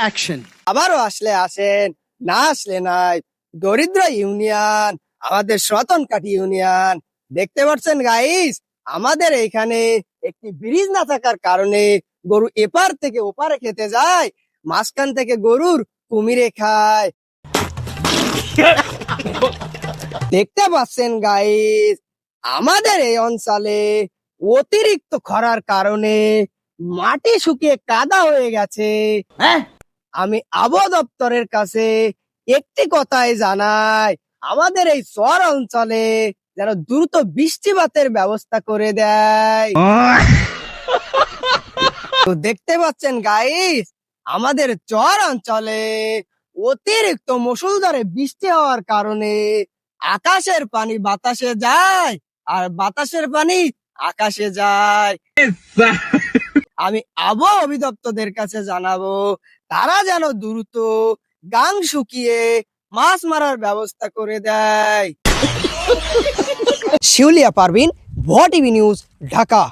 Action. আবারও আসলে আসেন, না আসলে নাই। দরিদ্র ইউনিয়ন, আমাদের শ্রতনকাঠি ইউনিয়ন। দেখতে পাচ্ছেন গাইস, আমাদের এখানে একটি ব্রিজ না থাকার কারণে গরু এপার থেকে ওপারে খেতে যায়, মাঝখান থেকে গরুর কুমিরে খায়। দেখতে পাচ্ছেন গাইস, আমাদের এই অঞ্চলে অতিরিক্ত খরার কারণে মাটি শুকিয়ে কাদা হয়ে গেছে। আমি আবহাওয়া দপ্তরের কাছে একটি কথাই জানাই, আমাদের এই চর অঞ্চলে যেন দ্রুত বৃষ্টিপাতের ব্যবস্থা করে দেয়। তো দেখতে পাচ্ছেন গাইস, আমাদের চর অঞ্চলে অতিরিক্ত মুষলধারে বৃষ্টি হওয়ার কারণে আকাশের পানি বাতাসে যায়, আর বাতাসের পানি আকাশে যায়। আমি আবহাওয়া অধিদপ্তরের কাছে জানাবো, তারা যেন দ্রুত গাং শুকিয়ে মাছ মারার ব্যবস্থা করে দেয়। শিউলিয়া পারভিন, ভটিভি নিউজ, ঢাকা।